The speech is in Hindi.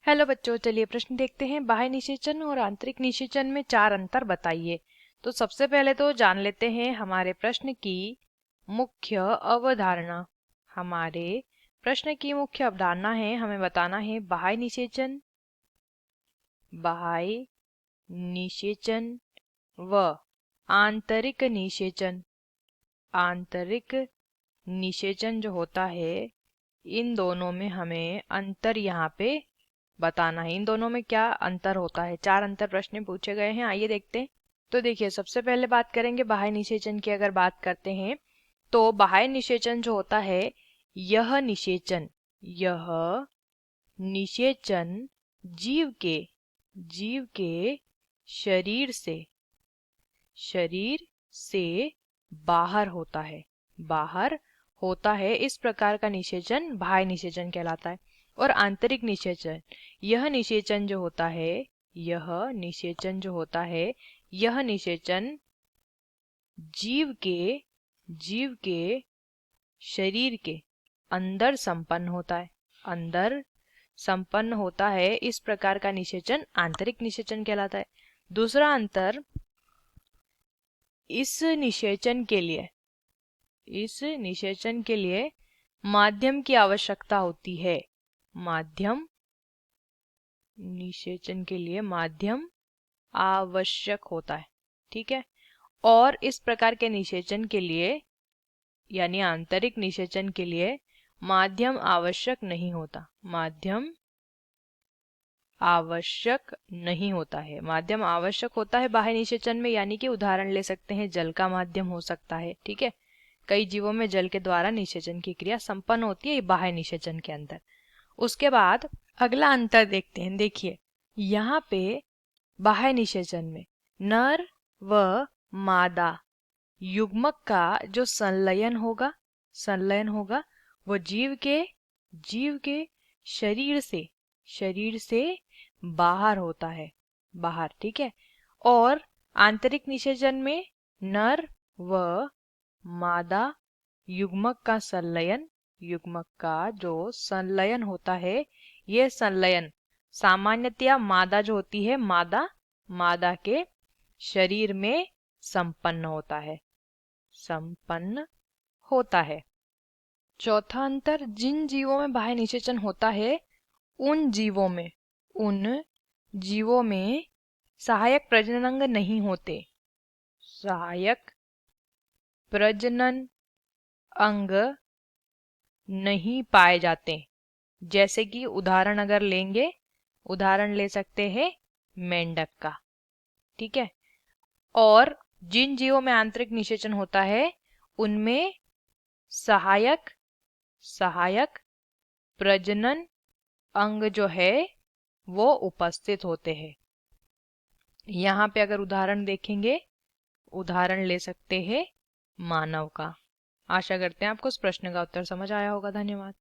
हेलो बच्चों, चलिए प्रश्न देखते हैं। बाह्य निषेचन और आंतरिक निषेचन में चार अंतर बताइए। तो सबसे पहले तो जान लेते हैं हमारे प्रश्न की मुख्य अवधारणा। हमारे प्रश्न की मुख्य अवधारणा है, हमें बताना है बाह्य निषेचन व आंतरिक निषेचन। आंतरिक निषेचन जो होता है, इन दोनों में हमें अंतर यहाँ पे बताना है। इन दोनों में क्या अंतर होता है, चार अंतर प्रश्न पूछे गए हैं, आइए देखते हैं। तो देखिए, सबसे पहले बात करेंगे बाह्य निषेचन की। अगर बात करते हैं तो बाह्य निषेचन जो होता है, यह निषेचन जीव के शरीर से बाहर होता है। इस प्रकार का निषेचन बाह्य निषेचन कहलाता है। और आंतरिक निषेचन, यह निषेचन जो होता है, यह निषेचन जीव के शरीर के अंदर संपन्न होता है। इस प्रकार का निषेचन आंतरिक निषेचन कहलाता है। दूसरा अंतर, इस निषेचन के लिए माध्यम की आवश्यकता होती है। निषेचन के लिए माध्यम आवश्यक होता है, ठीक है। और इस प्रकार के निषेचन के लिए, यानी आंतरिक निषेचन के लिए, माध्यम आवश्यक नहीं होता माध्यम आवश्यक होता है बाह्य निषेचन में। यानी कि उदाहरण ले सकते हैं, जल का माध्यम हो सकता है, ठीक है। कई जीवों में जल के द्वारा निषेचन की क्रिया संपन्न होती है बाह्य निषेचन के अंदर। उसके बाद अगला अंतर देखते हैं। देखिए, यहाँ पे बाह्य निषेचन में नर व मादा युग्मक का जो संलयन होगा वो जीव के शरीर से बाहर होता है, ठीक है। और आंतरिक निषेचन में नर व मादा युग्मक का जो संलयन होता है, ये संलयन सामान्यतया मादा जो होती है, मादा के शरीर में संपन्न होता है। चौथा अंतर, जिन जीवों में बाह्य निषेचन होता है, उन जीवों में सहायक प्रजनन अंग नहीं होते। सहायक प्रजनन अंग नहीं पाए जाते। जैसे कि उदाहरण अगर लेंगे, उदाहरण ले सकते हैं मेंढक का, ठीक है। और जिन जीवों में आंतरिक निषेचन होता है, उनमें सहायक प्रजनन अंग जो है वो उपस्थित होते हैं। यहाँ पे अगर उदाहरण देखेंगे, उदाहरण ले सकते हैं मानव का। आशा करते हैं आपको इस प्रश्न का उत्तर समझ आया होगा। धन्यवाद।